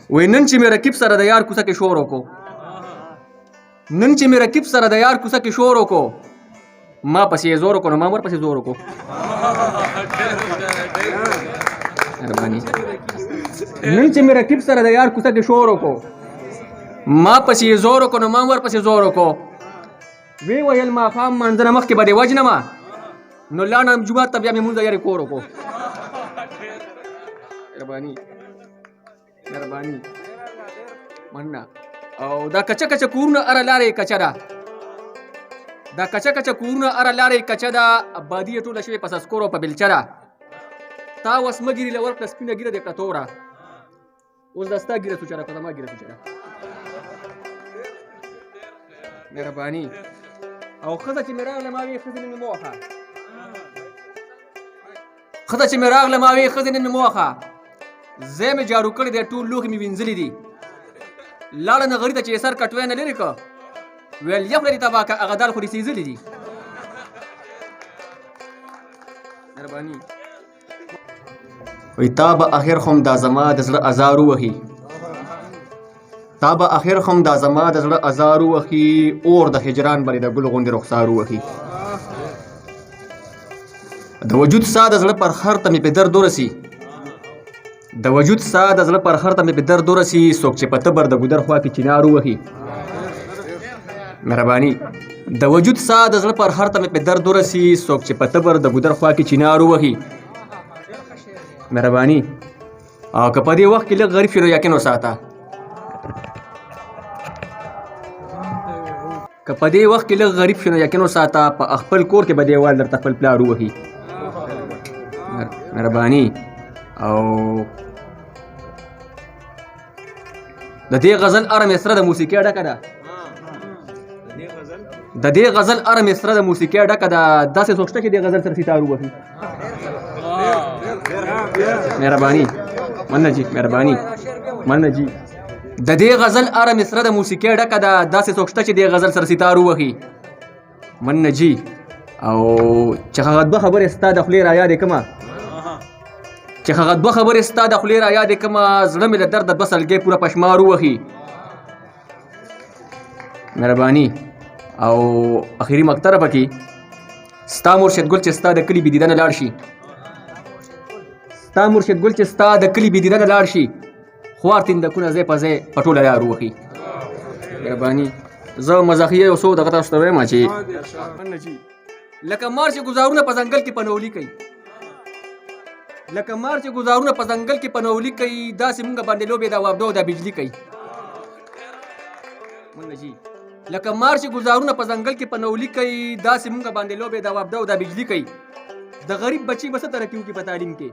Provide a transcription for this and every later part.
وای نن چې مې رقیب سره د یار کوڅه کې شور وکړو نن چې مې رقیب سره د یار کوڅه کې شور وکړو ما پسې یې زور وکړو نو ما ورپسې زور وکړو مهرباني نن چې مې رقیب سره د یار کوڅه کې شور وکړو ما پسې یې زور وکړو نو ما ورپسې زور وکړو وی ویل ماښام مانځه نه مخکې به دې وجنمه نو لاړم جومات ته بیا مې مونځ د یارې کور وکړو مهرباني مهرباني مننه او دا کچه کچه کورونه اره لارې کچه ده دا کچه کچه کورونه اره لارې کچه ده ابادي یې ټوله شوې په سسکور او په بلچه ده تا وسمه ګیرې له ورکړه سپینه ګیره دې کړه توره اوس دا ستا ګیره سوچه ده که زما ګیره سوچه ده مهرباني او ښځه چې مې راغله ما وې ښځې نن مې مه وهه ښځه چې مې راغله ما وې ښځې نن مې مه وهه ځای مې جارو کړی دی ټول لوښي مې وینځلي دي لاړه نغري ته چې یې سر کټوی نه لرې که ویل یخ لري تبا که هغه دال خو دې سېځلي دي مهرباني وایي تا به اخر خو هم دا زما د زړه ازار ووهي تا به اخر خو هم دا زما د زړه ازار ووهي اور د هجران بلې د ګل غوندې رخسار ووهي د وجود سا د زړه پر خر ته مې په درد ورسي د وجود سا د زړه پر خر ته مې په درد ورسي څوک چې په تبر د ګودر خوا کې چنار ووهي مهرباني د وجود سا د زړه پر خر ته مې په درد ورسي څوک چې په تبر د ګودر خوا کې چنار ووهي مهرباني او که په دې وخت کې لږ غریب شي نو یقین وساته که په دې وخت کې لږ غریب شي نو یقین وساته په خپل کور کې به دیوال درته خپل پلار ووهي مهرباني او د دې غزل اره مصره د موسیقۍ ډکه ده د دې غزل اره مصره د موسیقۍ ډکه ده داسې څوک شته چې دې غزل سره ستار ووهي مهرباني مننه جي مهرباني مننه جي د دې غزل اره مصره د موسیقۍ ډکه ده داسې څوک شته چې دې غزل سره ستار ووهي مننه جي او چې هغه دوه خبرې ستا د خولې رایادې کړمه چې هغه دوه خبرې ستا د خولې رایادې کړمه زړه مې له درده دوه سلګۍ پوره پشمار ووهي مهرباني او اخري مقطره پکې ستا مرشد ګل چې ستا د کلي بې دیدنه لاړ شي ستا مرشد ګل چې ستا د کلي بې دیدنه لاړ شي خوار تندکونه ځای په ځای په ټوله یار ووهي مهرباني زه مزاحیه یو څو دغه تاسو ته وایم چې لکه مار چې ګزارونه په ځنګل کې پنولي کوي لکه مار چې ګزارونه په ځنګل کې پنولي کوي داسې مونږ باندې لوبې د وابدو د بجلي کوي لکه مار چې ګزارونه په ځنګل کې پنولي کوي داسې مونږ باندې لوبې د وابدو د بجلي کوي د غریب بچي به څه ترقي وکړي په تعلیم کې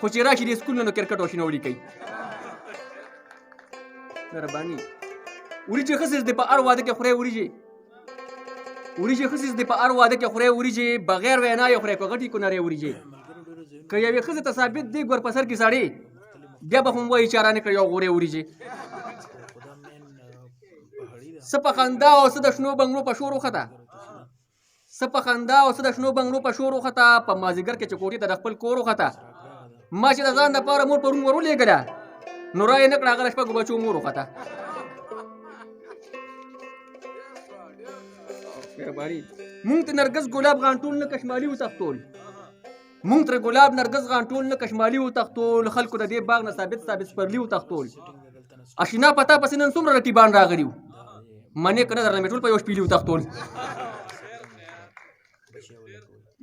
خو چې راشي د سکول نه نو کرکټ او شینولي کوي مهرباني وریجې ښه څیز دی په هر واده کې خورې وریجې وریجې ښه څیز دی په هر واده کې خورې وریجې بغیر وینا یې خورې که غټې کو نرې وریجې که یوې ښځې ته ثابت دی ګور په سر کې ساړې بیا به هم وایي چاره نه کړې یو غورې وریجې څه په خندا او څه د شنو بنګړو په شور وخته څه په خندا او څه د شنو بنګړو په شور وخته په مازدیګر کې چې کوټې ته د خپل کور وخته ما چې د ځان دپاره مور پرون ور ولېږله نو را یې نه کړه هغه د شپږو بچو مور وخته مونږ ته نرګس ګلاب غانټول نه کشمالي وتښتول مونږ ترې ګلاب نرګس غانټول نه کشمالي وتښتول خلکو د دې باغ نه ثابت سپرلي وتښتول اشنا پتا پسې نن څومره رقیبان راغلي وو منې که نه درنه مې ټول په یو شپیلي وتښتول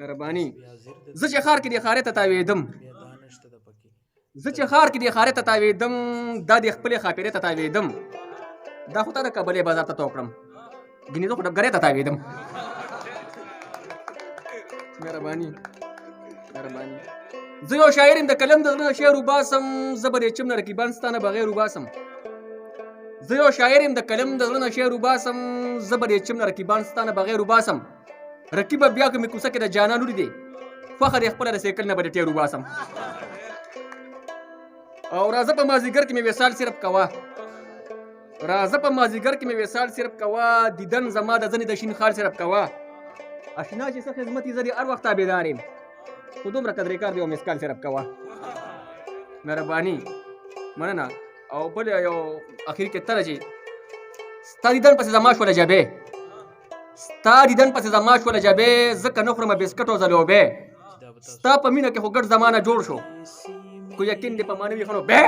مهرباني زه چې ښار کې دې ښارې ته تاوېدم زه چې ښار کې دې ښارې ته تاوېدم دا دې خپلې ښاپېرې ته تاوېدم دا خو تا د کابلې بازار ته تو کړم ګینې زه خو ډبګرې ته تاوېدم مهرباني مهرباني زه یو شاعر یم د قلم د زړه نه شعر وباسم زه به دې چم نه رقیبان ستا نه بغیر وباسم زه یو شاعر یم د قلم د زړه نه شعر وباسم زه به دې چم نه رقیبان ستا نه بغیر وباسم رقیبه بیا که مې کوڅه کې د جانان لوري دی فخر یې خپله د سیکل نه به د ټیر وباسم او راځه په مازدیګر کې مې وصال صرف کوه راځه په مازدیګر کې مې وصال صرف کوه دیدن زما د ځنې د شین خال صرف کوه اشنا چې څه خدمت یې زه دې هر وخت تابعدار یم خو دومره قدرې کار دی او مسکال صرف کوه مهرباني مننه او بل یو اخیر کې تره چې ستا دیدن پسې زما شوله جبې ستا دیدن پسې زما شوله جبې ځکه نه خورمه بسکټ او ځلوبې ستا په مینه کې خو ګډ زمانه جوړ شو کو یقین دې په مانوي خنو بې